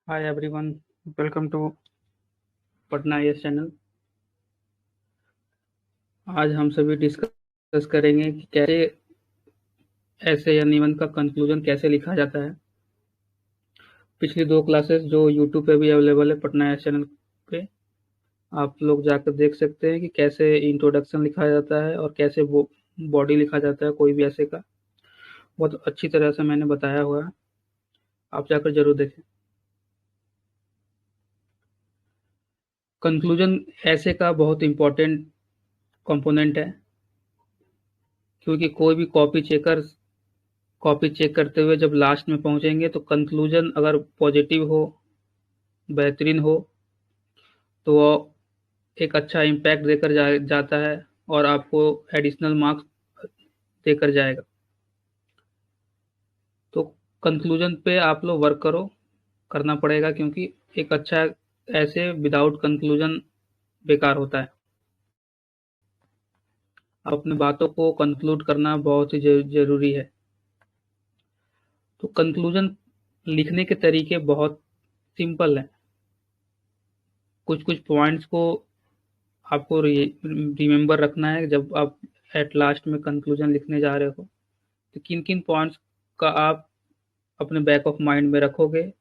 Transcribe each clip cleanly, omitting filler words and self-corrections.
Hi everyone, welcome to Patna IAS channel. आज हम सभी डिस्कस करेंगे कि कैसे ऐसे या निबंध का कंक्लूजन कैसे लिखा जाता है। पिछली दो क्लासेस जो यूट्यूब पे भी अवेलेबल है पटना आईएएस चैनल पे, आप लोग जाकर देख सकते हैं कि कैसे इंट्रोडक्शन लिखा जाता है और कैसे वो बॉडी लिखा जाता है कोई भी ऐसे का। बहुत अच्छी तरह से मैंने बताया हुआ है, आप जाकर जरूर देखें। कंक्लूजन ऐसे का बहुत इम्पोर्टेंट कंपोनेंट है, क्योंकि कोई भी कॉपी चेक करते हुए जब लास्ट में पहुंचेंगे तो कंक्लूजन अगर पॉजिटिव हो, बेहतरीन हो, तो वो एक अच्छा इम्पैक्ट देकर जाता है और आपको एडिशनल मार्क्स देकर जाएगा। तो कंक्लूजन पे आप लोग वर्क करना पड़ेगा, क्योंकि एक अच्छा ऐसे विदाउट कंक्लूजन बेकार होता है। अपनी बातों को कंक्लूड करना बहुत ही जरूरी है। तो कंक्लूजन लिखने के तरीके बहुत सिंपल हैं। कुछ कुछ पॉइंट्स को आपको रिमेम्बर रखना है जब आप एट लास्ट में कंक्लूजन लिखने जा रहे हो। तो किन किन पॉइंट्स का आप अपने बैक ऑफ माइंड में रखोगे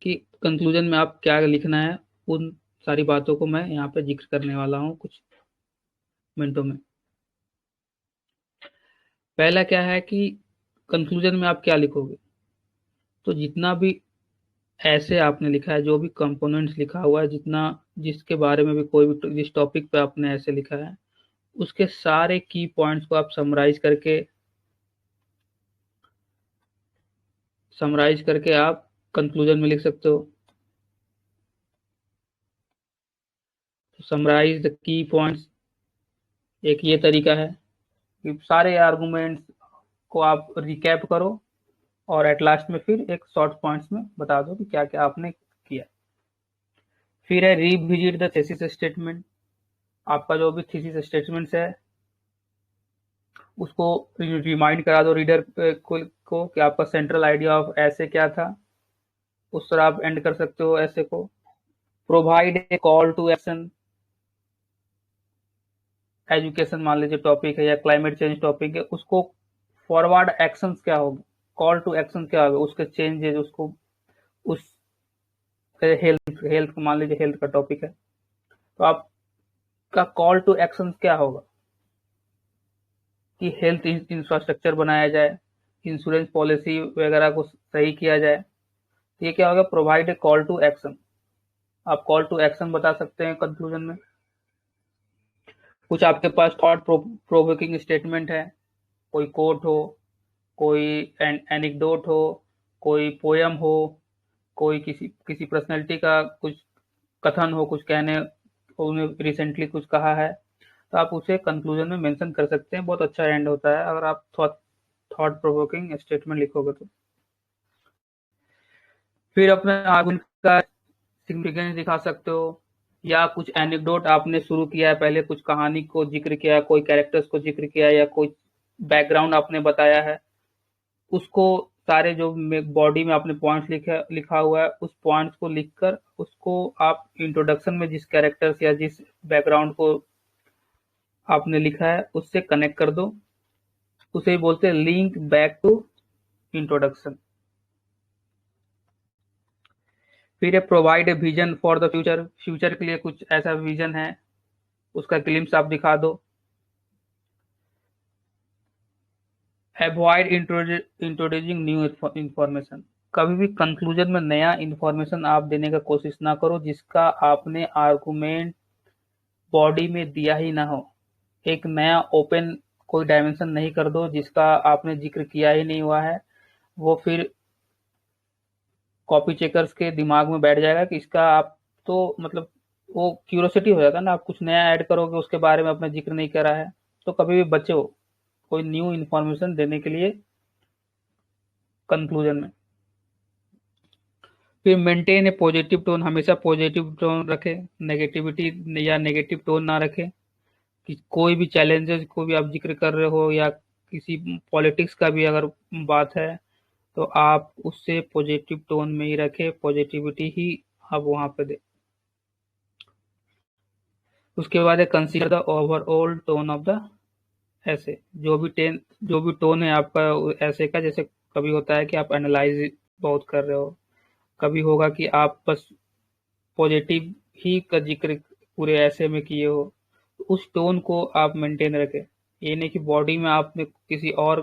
कि कंक्लूजन में आप क्या लिखना है, उन सारी बातों को मैं यहाँ पे जिक्र करने वाला हूँ कुछ मिनटों में। पहला क्या है कि कंक्लूजन में आप क्या लिखोगे। तो जितना भी ऐसे आपने लिखा है, जो भी कंपोनेंट्स लिखा हुआ है, जितना जिसके बारे में भी कोई भी जिस टॉपिक पे आपने ऐसे लिखा है, उसके सारे की पॉइंट्स को आप समराइज करके आप कंक्लूजन में लिख सकते हो। समराइज द की पॉइंट्स, एक ये तरीका है कि सारे आर्गुमेंट्स को आप रिकैप करो और एट लास्ट में फिर एक शॉर्ट पॉइंट्स में बता दो कि क्या क्या आपने किया। फिर है रिविजिट द थीसिस स्टेटमेंट। आपका जो भी थीसिस स्टेटमेंट्स है उसको रिमाइंड करा दो रीडर को कि आपका सेंट्रल आइडिया ऑफ ऐसे क्या था। उस तरह आप एंड कर सकते हो ऐसे को। Provide a call to action. Education मान लीजिए टॉपिक है या क्लाइमेट चेंज टॉपिक है, उसको फॉरवर्ड एक्शंस क्या होगा, कॉल टू एक्शन क्या होगा, उसके चेंजेस, उसको उस हेल्थ हेल्थ मान लीजिए हेल्थ का टॉपिक है तो आपका कॉल टू एक्शन क्या होगा कि हेल्थ इंफ्रास्ट्रक्चर बनाया जाए, इंश्योरेंस पॉलिसी वगैरह को सही किया जाए। तो ये क्या होगा, provide a call to action. आप कॉल टू एक्शन बता सकते हैं कंक्लूजन में। कुछ आपके पास थॉट प्रोवोकिंग स्टेटमेंट है, कोई कोट हो, कोई एनिक्डोट हो, कोई पोयम हो, कोई किसी किसी पर्सनैलिटी का कुछ कथन हो, कुछ कहने उन्हें रिसेंटली कुछ कहा है, तो आप उसे कंक्लूजन में मेंशन कर सकते हैं। बहुत अच्छा एंड होता है अगर आप थॉट प्रोवोकिंग स्टेटमेंट लिखोगे तो। फिर अपने आर्गुमेंट का सिग्निफिकेंस दिखा सकते हो, या कुछ एनेक्डोट आपने शुरू किया है, पहले कुछ कहानी को जिक्र किया, कोई कैरेक्टर्स को जिक्र किया या कोई बैकग्राउंड आपने बताया है, उसको सारे जो बॉडी में आपने पॉइंट्स लिखा हुआ है उस पॉइंट्स को लिखकर उसको आप इंट्रोडक्शन में जिस कैरेक्टर्स या जिस बैकग्राउंड को आपने लिखा है उससे कनेक्ट कर दो। उसे ही बोलते हैं लिंक बैक टू इंट्रोडक्शन। फिर है provide a vision for the future. Future के लिए कुछ ऐसा विजन है, उसका ग्लिम्स आप दिखा दो। Avoid introducing new information. कभी भी कंक्लूजन में नया इंफॉर्मेशन आप देने का कोशिश ना करो जिसका आपने आर्गुमेंट बॉडी में दिया ही ना हो। एक नया ओपन कोई डायमेंशन नहीं कर दो जिसका आपने जिक्र किया ही नहीं हुआ है। वो फिर कॉपी चेकर्स के दिमाग में बैठ जाएगा कि इसका आप तो मतलब वो क्यूरोसिटी हो जाता है ना, आप कुछ नया ऐड करोगे उसके बारे में अपना जिक्र नहीं करा है। तो कभी भी बचो कोई न्यू इन्फॉर्मेशन देने के लिए कंक्लूजन में। फिर मेंटेन ए पॉजिटिव टोन। हमेशा पॉजिटिव टोन रखें, नेगेटिविटी या नेगेटिव टोन ना रखें। कि कोई भी चैलेंजेस को भी आप जिक्र कर रहे हो या किसी पॉलिटिक्स का भी अगर बात है तो आप उससे पॉजिटिव टोन में ही रखें, पॉजिटिविटी ही आप वहां पे दें। उसके बाद है consider the overall tone of the ऐसे। जो भी टोन है आपका ऐसे का, जैसे कभी होता है कि आप एनालाइज बहुत कर रहे हो, कभी होगा कि आप बस पॉजिटिव ही का जिक्र पूरे ऐसे में किए हो, तो उस टोन को आप मेंटेन रखें। ये नहीं कि बॉडी में आपने किसी और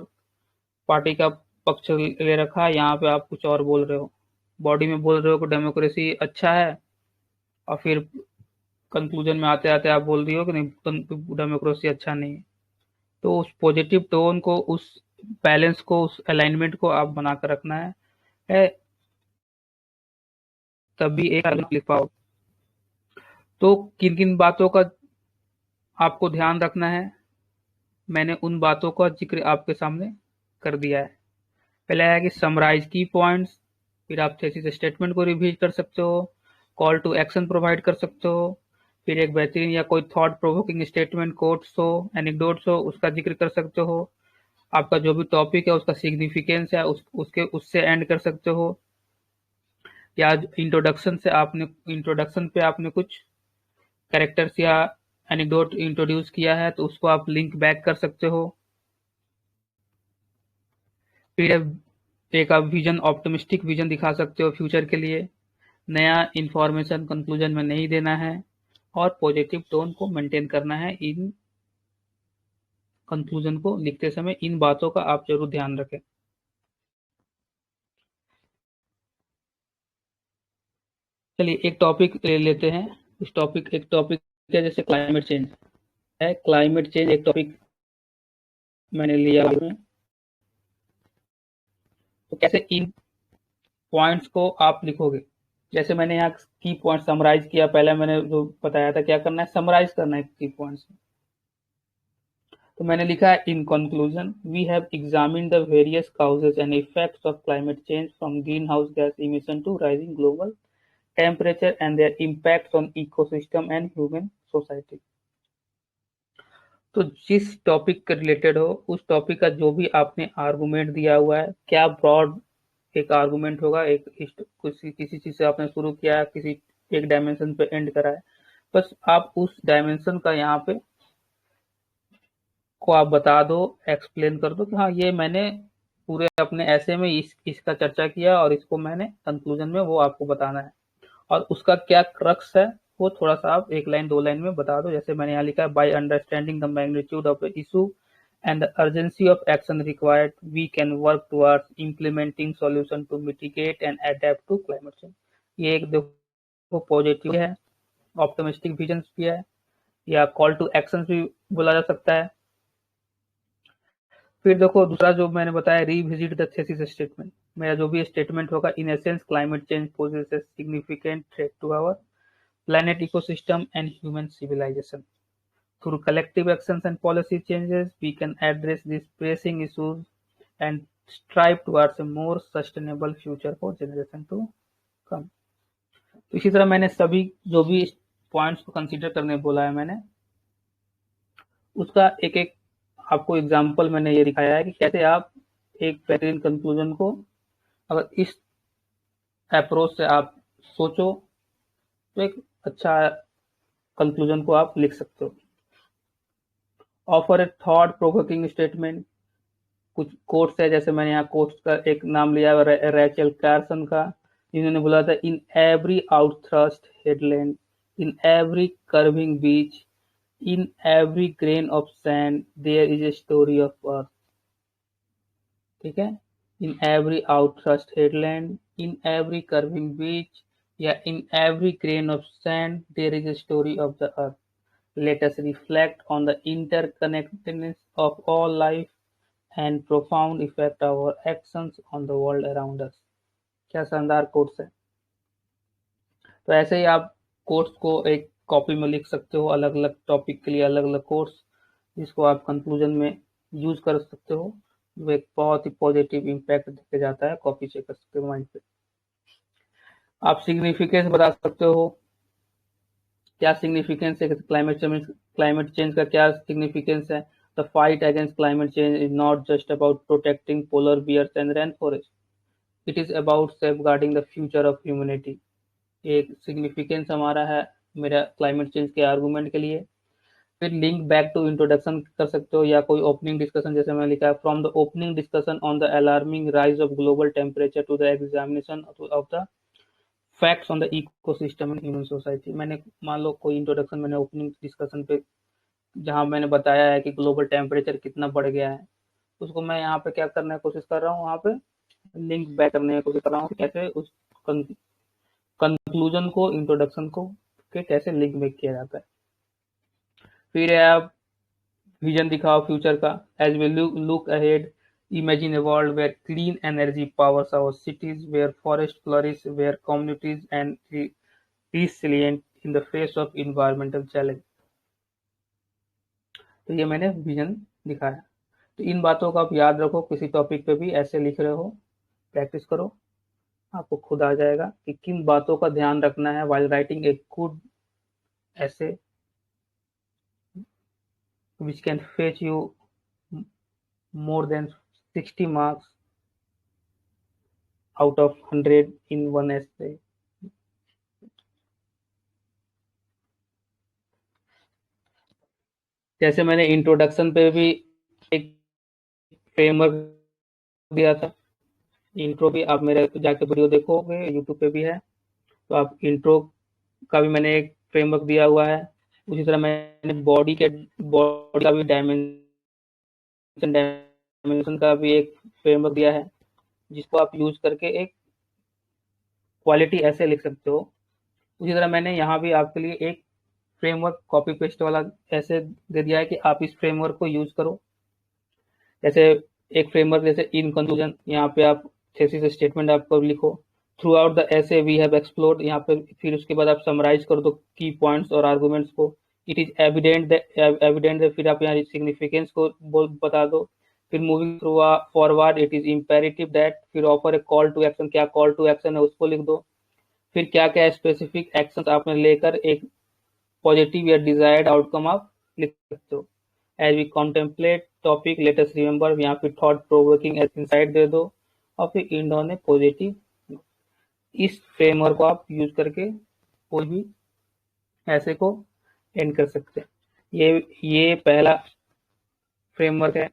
पार्टी का पक्ष ले रखा है, यहाँ पे आप कुछ और बोल रहे हो, बॉडी में बोल रहे हो कि डेमोक्रेसी अच्छा है, और फिर कंक्लूजन में आते आते आप बोल रही हो कि नहीं, डेमोक्रेसी अच्छा नहीं है। तो उस पॉजिटिव टोन को, उस बैलेंस को, उस अलाइनमेंट को आप बना कर रखना है तभी एक लिख पाओ। तो किन किन बातों का आपको ध्यान रखना है, मैंने उन बातों का जिक्र आपके सामने कर दिया है। पहले है कि समराइज की पॉइंट्स, फिर आप थीसिस स्टेटमेंट को रिवीज कर सकते हो, कॉल टू एक्शन प्रोवाइड कर सकते हो, फिर एक बेहतरीन या कोई थॉट प्रोवोकिंग स्टेटमेंट, कोट्स हो, एनेक्डोट्स हो, उसका जिक्र कर सकते हो। आपका जो भी टॉपिक है उसका सिग्निफिकेंस है उससे एंड कर सकते हो, या इंट्रोडक्शन पे आपने कुछ कैरेक्टर्स या एनेक्डोट इंट्रोड्यूस किया है तो उसको आप लिंक बैक कर सकते हो। फिर एक आप विजन, ऑप्टिमिस्टिक विजन दिखा सकते हो फ्यूचर के लिए, नया इंफॉर्मेशन कंक्लूजन में नहीं देना है, और पॉजिटिव टोन को मेंटेन करना है। इन कंक्लूजन को लिखते समय इन बातों का आप जरूर ध्यान रखें। चलिए एक टॉपिक ले लेते हैं। एक टॉपिक है जैसे क्लाइमेट चेंज है। क्लाइमेट चेंज एक टॉपिक मैंने लिया है। तो कैसे इन पॉइंट्स को आप लिखोगे, जैसे मैंने यहाँ की पॉइंट समराइज किया, पहले मैंने जो बताया था क्या करना है, समराइज करना है की पॉइंट्स। तो मैंने लिखा है in conclusion we have examined the various causes and effects of climate change from green house gas emission to rising global temperature and their impact on ecosystem and human society. तो जिस topic के related हो उस topic का जो भी आपने argument दिया हुआ है, क्या ब्रॉड एक आर्गुमेंट होगा, एक किसी चीज से आपने शुरू किया, किसी एक डायमेंशन पे एंड करा है, बस आप उस डायमेंशन का यहाँ पे को आप बता दो, एक्सप्लेन कर दो कि हाँ ये मैंने पूरे अपने ऐसे में इसका चर्चा किया और इसको मैंने कंक्लूजन में वो आपको बताना है, और उसका क्या क्रक्स है वो थोड़ा सा आप एक लाइन दो लाइन में बता दो। जैसे मैंने यहाँ लिखा है by understanding the magnitude of the issue and the urgency of action required, we can work towards implementing solution to mitigate and adapt to climate change। ये एक देखो पॉजिटिव है, ऑप्टिमिस्टिक विजन भी है, या कॉल टू एक्शन भी बोला जा सकता है। फिर देखो दूसरा जो मैंने बताया, रिविजिट द थीसिस स्टेटमेंट। मेरा जो भी स्टेटमेंट होगा, in essence climate change poses a significant threat to our planet ecosystem and human civilization. Through collective actions and policy changes, we can address these pressing issues and strive towards a more sustainable future for generation to come। तो इसी तरह मैंने सभी जो भी points को consider करने बोला है मैंने, उसका एक एक आपको एग्जांपल मैंने ये दिखाया है कि कैसे आप एक बेहतरीन कंक्लूजन को अगर इस अप्रोच से आप सोचो तो एक अच्छा कंक्लूजन को आप लिख सकते हो। ऑफर ए थॉट प्रोवोकिंग स्टेटमेंट, कुछ कोट्स है, जैसे मैंने यहाँ कोट्स का एक नाम लिया है रैचल कार्सन का, जिन्होंने बोला था in every outthrust headland, in every curving beach, in every grain of sand there is a story of earth. ठीक है, in every outthrust headland, in every curving beach, या in every grain of sand there is a story of the earth. Let us reflect on the interconnectedness of all life and profound effect of our actions on the world around us। क्या शानदार quotes है। तो ऐसे ही आप quotes को एक copy में लिख सकते हो, अलग अलग टॉपिक के लिए अलग अलग कोट्स, जिसको आप कंक्लूजन में यूज कर सकते हो। वो एक बहुत ही पॉजिटिव इम्पैक्ट देके जाता है, कॉपी चेक कर सकते हो माइंड पे। आप सिग्निफिकेंस बता सकते हो, क्या सिग्निफिकेंस है क्लाइमेट चेंज का क्या सिग्निफिकेंस है। The fight against climate change is not just about protecting polar bears and rain forest, it is about safeguarding the future of humanity. एक सिग्निफिकेंस हमारा है मेरा क्लाइमेट चेंज के आर्गूमेंट के लिए। फिर लिंक बैक टू इंट्रोडक्शन कर सकते हो या कोई ओपनिंग डिस्कशन, जैसे मैंने लिखा है, from the opening discussion on the alarming rise of global temperature to the examination of the facts on the ecosystem in human society. मैंने मान लो कोई इंट्रोडक्शन मैंने ओपनिंग डिस्कशन पे जहाँ मैंने बताया है कि ग्लोबल टेम्परेचर कितना बढ़ गया है, उसको मैं यहाँ पे क्या करने की कोशिश कर रहा हूँ, वहाँ पे लिंक बैक करने की कोशिश कर रहा हूँ कि कैसे उस कंक्लूजन को इंट्रोडक्शन को के कैसे लिंक बैक किया जाता है। फिर है आप विजन दिखाओ फ्यूचर का। As we look ahead, imagine a world where clean energy powers our cities, where forests flourish, where communities and resilient in the face of environmental challenge। तो ये मैंने विजन दिखाया। तो इन बातों को आप याद रखो, किसी टॉपिक पे भी ऐसे लिख रहे हो प्रैक्टिस करो, आपको खुद आ जाएगा कि किन बातों का ध्यान रखना है while writing a good essay which can fetch you more than 60 marks out of 100 in one essay। जैसे मैंने इंट्रोडक्शन पे भी एक फ्रेमवर्क दिया था, इंट्रो भी आप मेरे जाके वीडियो देखोगे, यूट्यूब पे भी है, तो आप इंट्रो का भी मैंने एक फ्रेमवर्क दिया हुआ है। उसी तरह मैंने बॉडी का भी डायमेंशन का भी एक फ्रेमवर्क दिया है, जिसको आप यूज करके एक क्वालिटी ऐसे लिख सकते हो। उसी तरह मैंने यहाँ भी आपके लिए एक फ्रेमवर्क कॉपी पेस्ट वाला ऐसे दे दिया है कि आप इस फ्रेमवर्क को यूज करो। जैसे एक फ्रेमवर्क, जैसे इन कंक्लूजन, यहाँ पे आप थेसिस स्टेटमेंट आपको लिखो। Through out the essay we have explored, यहाँ पे फिर उसके बाद आप समराइज कर दो की पॉइंट्स और आर्गूमेंट्स को। इट इज एविडेंट, फिर आप यहाँ सिग्निफिकेंस को बता दो। फिर moving through forward, it is imperative that, फिर offer a call to action, क्या कॉल टू एक्शन है उसको लिख दो। फिर क्या क्या स्पेसिफिक एक्शन आपने लेकर एक पॉजिटिव या डिजायर्ड आउटकम आप लिख सकते हो। As we contemplate topic let us remember, यहाँ पे थॉट प्रोवोकिंग इंसाइट दे दो और फिर एंड ऑन ए पॉजिटिव। इस फ्रेमवर्क को आप यूज करके कोई भी ऐसे को एंड कर सकते हैं। ये पहला फ्रेमवर्क है।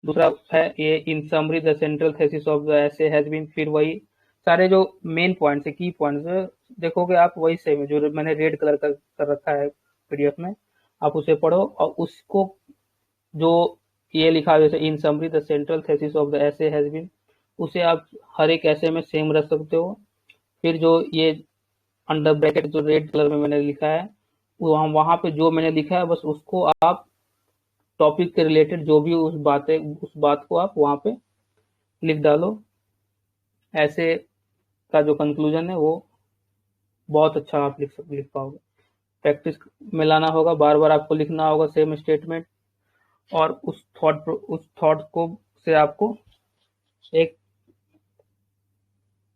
दूसरा है ये इन summary the central thesis of the ऐसे हैज बीन, फिर वही सारे जो मेन पॉइंट्स है, की पॉइंट्स देखोगे आप वही सेम है जो मैंने रेड कलर का कर रखा है पीडीएफ में, आप उसे पढ़ो और उसको जो ये लिखा है जैसे इन summary the central thesis of the ऐसे हैज बीन, उसे आप हर एक ऐसे में सेम रख सकते हो। फिर जो ये अंडर ब्रैकेट जो रेड कलर में मैंने लिखा है, वहां पे जो मैंने लिखा है बस उसको आप टॉपिक के रिलेटेड जो भी उस बात को आप वहां पे लिख डालो। ऐसे का जो कंक्लूजन है वो बहुत अच्छा आप लिख पाओगे। प्रैक्टिस में लाना होगा, बार बार आपको लिखना होगा सेम स्टेटमेंट, और उस थॉट को से आपको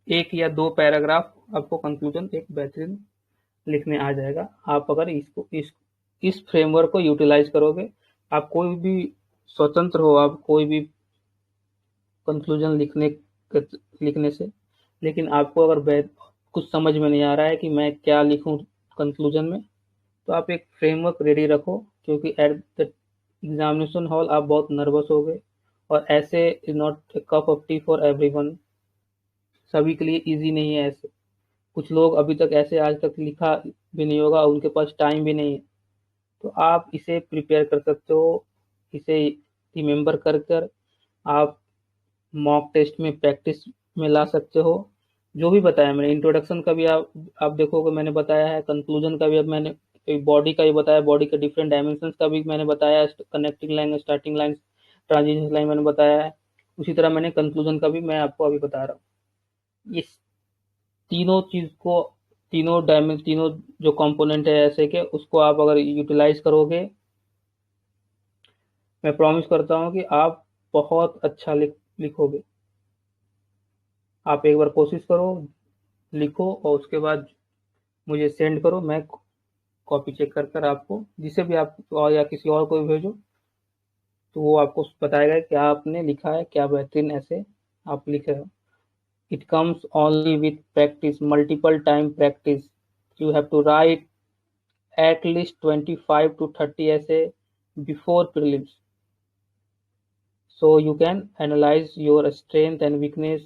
एक या दो पैराग्राफ आपको कंक्लूजन एक बेहतरीन लिखने आ जाएगा। आप अगर इस फ्रेमवर्क को यूटिलाइज करोगे, आप कोई भी स्वतंत्र हो, आप कोई भी कंक्लूजन लिखने से, लेकिन आपको अगर कुछ समझ में नहीं आ रहा है कि मैं क्या लिखूं कंक्लूजन में, तो आप एक फ्रेमवर्क रेडी रखो, क्योंकि एट द एग्जामिनेशन हॉल आप बहुत नर्वस हो गए, और ऐसे is not a cup of T for everyone, सभी के लिए इजी नहीं है ऐसे। कुछ लोग अभी तक ऐसे आज तक लिखा भी नहीं होगा, उनके पास टाइम भी नहीं है, तो आप इसे प्रिपेयर कर सकते हो। इसे रिमेंबर कर कर आप मॉक टेस्ट में प्रैक्टिस में ला सकते हो। जो भी बताया मैंने, इंट्रोडक्शन का भी आप देखोगे मैंने बताया है, कंक्लूजन का भी अब मैंने बॉडी का भी बताया, बॉडी के डिफरेंट डायमेंशंस का भी मैंने बताया, connecting line, starting line, transition line मैंने बताया है। उसी तरह मैंने कंक्लूजन का भी मैं आपको अभी बता रहा हूँ। इस तीनों चीज को, तीनों जो कंपोनेंट है ऐसे के, उसको आप अगर यूटिलाइज करोगे, मैं प्रॉमिस करता हूँ कि आप बहुत अच्छा लिखोगे। आप एक बार कोशिश करो, लिखो और उसके बाद मुझे सेंड करो, मैं कॉपी चेक कर कर आपको, जिसे भी आप और या किसी और को भी भेजो, तो वो आपको बताएगा क्या आपने लिखा है, क्या बेहतरीन ऐसे आप लिखे हो। It comes only with practice, multiple time practice. You have to write at least 25 to 30 essay before prelims, so you can analyze your strength and weakness,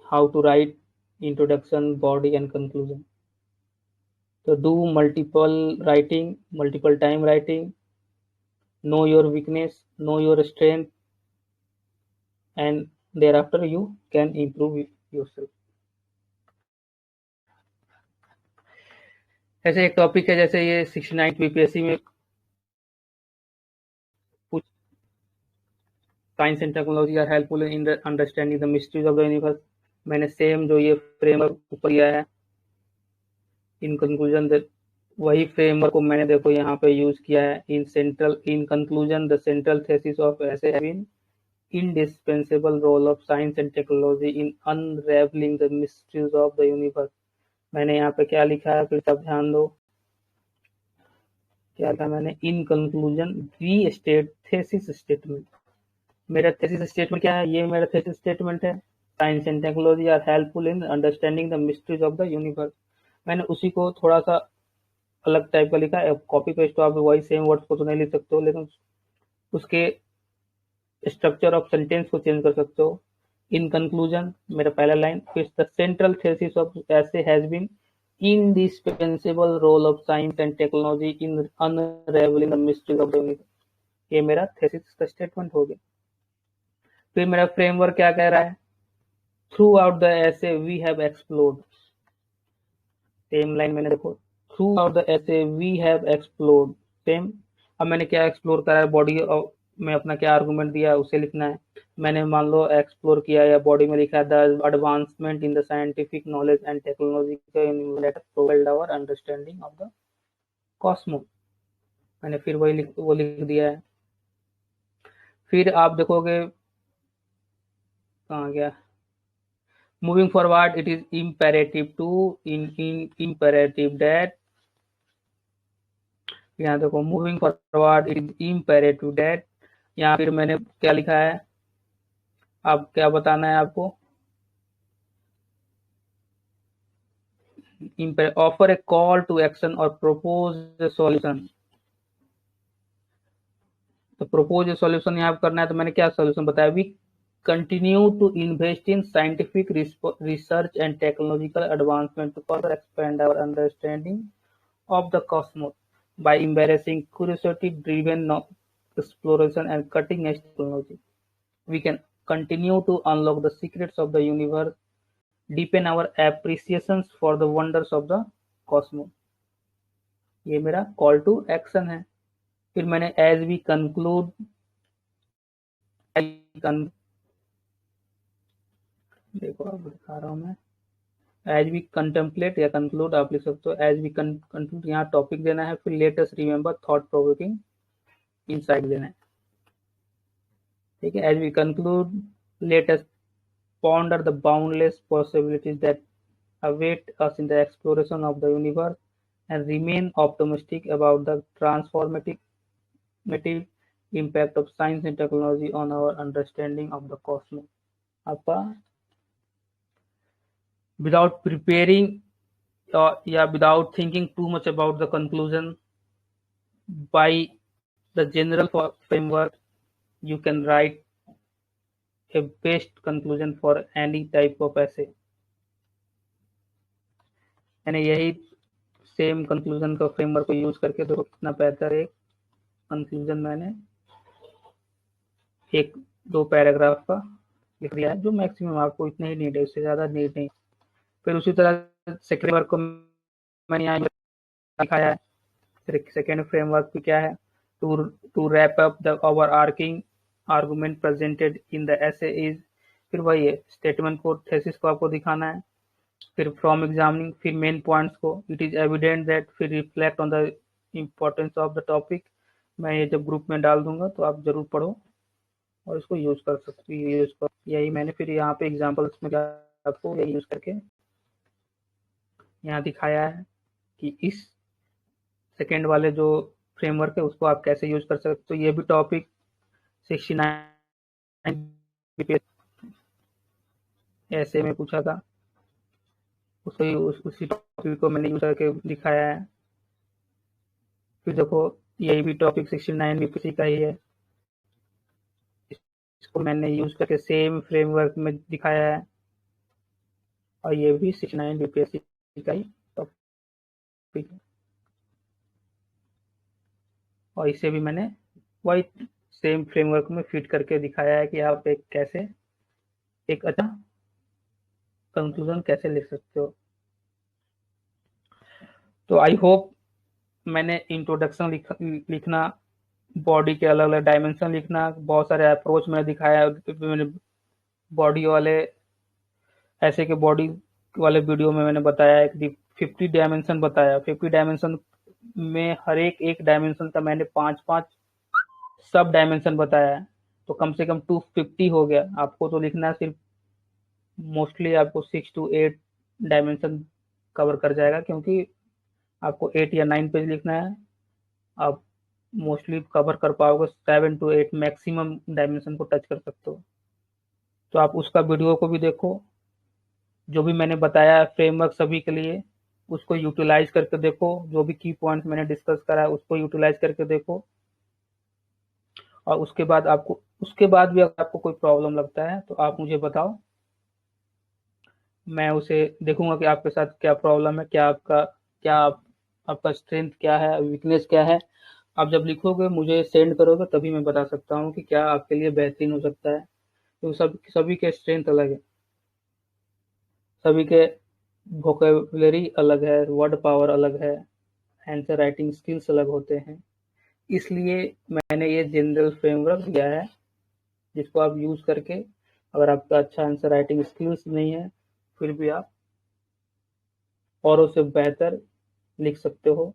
how to write introduction, body and conclusion. So do multiple time writing, know your weakness, know your strength, and thereafter you can improve yourself. ऐसे एक topic है, जैसे ये 69 BPSC में कुछ science and technology are helpful in the understanding the mysteries of the universe. मैंने same जो ये फ्रेमवर्क ऊपर किया है, इन कंक्लूजन वही फ्रेमवर्क को मैंने देखो यहाँ पे यूज किया है। In conclusion the central thesis of essay have been indispensable role of science and technology in unraveling the mysteries of the universe। मैंने यहाँ पे क्या लिखा है, फिर सब ध्यान दो क्या था मैंने। In conclusion we state thesis statement. मेरा थेसिस स्टेटमेंट क्या है, ये मेरा थेसिस स्टेटमेंट है। Science and technology are helpful in understanding the mysteries of the universe. मैंने उसी को थोड़ा सा अलग टाइप का लिखा है। कॉपी पेस्ट तो आप वही सेम वर्ड्स को तो नहीं लिख सकते हो, लेकिन उसके स्ट्रक्चर ऑफ सेंटेंस को चेंज कर सकते हो। इन कंक्लूजन मेरा पहला लाइन, फिर the central thesis of essay has been indispensable role of science and technology in unraveling the mysteries of the universe। ये मेरा थेसिस का स्टेटमेंट हो गया। फिर मेरा फ्रेमवर्क क्या कह रहा है, throughout the essay we have explored. Same line मैंने देखो, throughout the essay we have explored, same. अब मैंने क्या एक्सप्लोर करा है, बॉडी में अपना क्या आर्गुमेंट दिया है उसे लिखना है। मैंने मान लो एक्सप्लोर किया या बॉडी में लिखा है, the advancement in the scientific knowledge and technology provide our understanding of the cosmos. मैंने फिर वो लिख दिया है। फिर आप देखोगे कहाँ गया, moving forward it is imperative to imperative that, यहाँ देखो moving forward it is imperative that. यहाँ फिर मैंने क्या लिखा है, अब क्या बताना है आपको, offer a call to action और प्रपोज ए सॉल्यूशन। तो प्रपोज ए सॉल्यूशन यहाँ करना है, तो मैंने क्या सॉल्यूशन बताया, we continue to invest in scientific research and technological advancement to further expand our understanding of the cosmos by embracing curiosity-driven exploration and cutting-edge technology. We can continue to unlock the secrets of the universe, deepen our appreciations for the wonders of the cosmos। ये मेरा call to action है। फिर मैंने as we conclude, देखो अब दिखा रहा हूँ मैं, एज वी कंटेम्पलेट या कंक्लूड आप लिख सकते हो। एज वी कंक्लूड यहाँ टॉपिक देना है, फिर let us remember thought provoking insight देना है, ठीक है। As we conclude let us ponder the boundless possibilities that await us in the exploration of the universe and remain optimistic about the transformative impact of science and technology on our understanding of the cosmos। आपका without preparing without thinking too much about the conclusion, by the general framework you can write a best conclusion for any type of essay। मैंने यही same conclusion का framework को use करके देखो कितना बेहतर एक कंक्लूजन मैंने एक दो पैराग्राफ का लिख दिया है, जो मैक्सिमम आपको इतना ही नीड है, उससे ज्यादा नीड नहीं। फिर उसी तरह सेकेंड वर्क को मैंने यहाँ दिखाया है। सेकेंड फ्रेमवर्क भी क्या है, to wrap up the overarching argument presented in the essay is, फिर वही है स्टेटमेंट को थेसिस को आपको दिखाना है। फिर फ्रॉम एग्जामिनिंग, फिर मेन पॉइंट्स को, इट इज एविडेंट दैट, फिर reflect on the importance of the topic. मैं ये जब ग्रुप में डाल दूंगा तो आप जरूर पढ़ो और इसको यूज कर सकते हो, यूज कर। यही मैंने फिर यहाँ पे एग्जाम्पल्स में आपको यही यूज करके यहाँ दिखाया है कि इस सेकेंड वाले जो फ्रेमवर्क है उसको आप कैसे यूज कर सकते हो। ये भी टॉपिक 69 ऐसे में पूछा था, उसी टॉपिक को मैंने यूज करके दिखाया है। फिर देखो यही भी टॉपिक 69 बीपीएससी का ही है, इसको मैंने यूज करके सेम फ्रेमवर्क में दिखाया है, और ये भी 69 बीपीएससी का ही टॉपिक है, और इसे भी मैंने वही सेम फ्रेमवर्क में फिट करके दिखाया है कि आप एक अच्छा कंक्लूजन कैसे लिख सकते हो। तो आई होप मैंने इंट्रोडक्शन लिखना, बॉडी के अलग अलग डायमेंशन लिखना, बहुत सारे अप्रोच मैंने दिखाया। मैंने बॉडी वाले ऐसे के बॉडी वाले वीडियो में मैंने बताया कि 50 डायमेंशन बताया। 50 डायमेंशन में हर एक डायमेंशन का मैंने 5-5 सब डायमेंशन बताया है, तो कम से कम 250 हो गया। आपको तो लिखना सिर्फ मोस्टली आपको 6 to 8 डायमेंशन कवर कर जाएगा, क्योंकि आपको 8 या 9 पेज लिखना है। आप मोस्टली कवर कर पाओगे 7 to 8 मैक्सिमम डायमेंशन को टच कर सकते हो। तो आप उसका वीडियो को भी देखो, जो भी मैंने बताया फ्रेमवर्क सभी के लिए, उसको यूटिलाइज करके देखो। जो भी की पॉइंट्स मैंने डिस्कस करा है उसको यूटिलाइज करके देखो, और उसके बाद भी अगर आपको कोई प्रॉब्लम लगता है तो आप मुझे बताओ, मैं उसे देखूंगा कि आपके साथ क्या प्रॉब्लम है, आपका स्ट्रेंथ क्या है, वीकनेस क्या है। आप जब लिखोगे मुझे सेंड करोगे तभी मैं बता सकता हूँ कि क्या आपके लिए बेहतरीन हो सकता है। तो सभी के स्ट्रेंथ अलग है, सभी के वोकेबलरी अलग है, वर्ड पावर अलग है, आंसर राइटिंग स्किल्स अलग होते हैं। इसलिए मैंने ये जनरल फ्रेमवर्क दिया है, जिसको आप यूज करके, अगर आपका अच्छा आंसर राइटिंग स्किल्स नहीं है फिर भी आप औरों से बेहतर लिख सकते हो,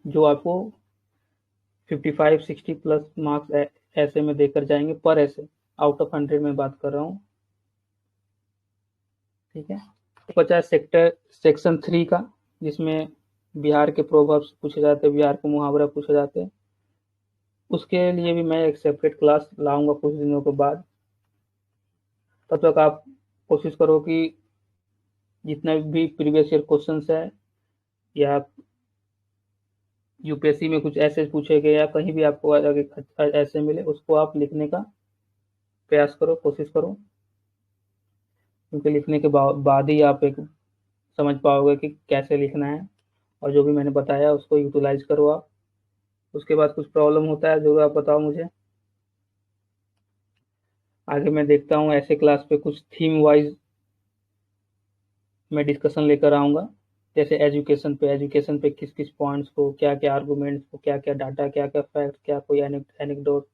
जो आपको 55-60 प्लस मार्क्स ऐसे में देकर जाएंगे पर ऐसे। आउट ऑफ 100 में बात कर रहा हूँ, ठीक है। तो बचा सेक्शन 3 का, जिसमें बिहार के प्रोवर्ब्स पूछे जाते हैं, बिहार के मुहावरा पूछे जाते हैं। उसके लिए भी मैं एक सेपरेट क्लास लाऊंगा कुछ दिनों के बाद। तब तक आप कोशिश करो कि जितना भी प्रीवियस ईयर क्वेश्चंस है, या यूपीएससी में कुछ ऐसे पूछे गए या कहीं भी आपको ऐसे मिले, उसको आप लिखने का प्रयास करो, कोशिश करो, क्योंकि लिखने के बाद ही आप एक समझ पाओगे कि कैसे लिखना है। और जो भी मैंने बताया उसको यूटिलाइज करो आप। उसके बाद कुछ प्रॉब्लम होता है जरूर आप बताओ मुझे, आगे मैं देखता हूँ। ऐसे क्लास पे कुछ थीम वाइज मैं डिस्कशन लेकर आऊँगा, जैसे एजुकेशन पे किस किस पॉइंट्स को, क्या क्या आर्गूमेंट्स को, क्या क्या डाटा, क्या क्या फैक्ट, क्या कोई एनेक्डोट।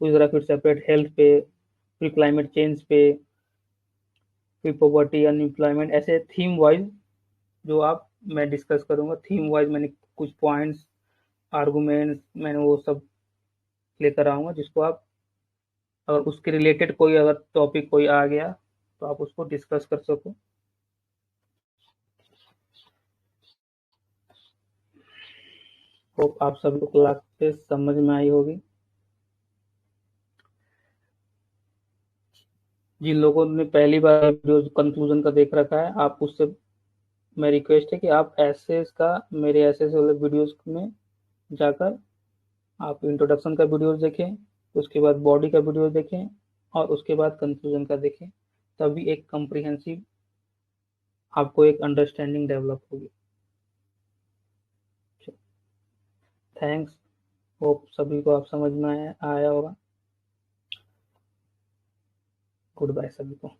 उस तरह फिर सेपरेट हेल्थ पे, फिर क्लाइमेट चेंज पे, फिर पॉवर्टी, अनएम्प्लॉयमेंट, ऐसे थीम वाइज जो आप मैं डिस्कस करूंगा। थीम वाइज मैंने कुछ पॉइंट्स, आर्गूमेंट्स मैंने वो सब लेकर आऊंगा, जिसको आप, अगर उसके रिलेटेड कोई अगर टॉपिक कोई आ गया तो आप उसको डिस्कस कर सको। होप आप सभी को क्लास समझ में आई होगी। जिन लोगों ने पहली बार वीडियो कंक्लूजन का देख रखा है, आप उससे मैं रिक्वेस्ट है कि आप मेरे एसेस वाले वीडियोस में जाकर आप इंट्रोडक्शन का वीडियो देखें, उसके बाद बॉडी का वीडियो देखें, और उसके बाद कंक्लूजन का देखें। तभी एक कम्प्रिहेंसिव आपको एक अंडरस्टैंडिंग डेवलप होगी। थैंक्स, होप सभी को आप समझ में आया होगा। गुड बाय सभी को।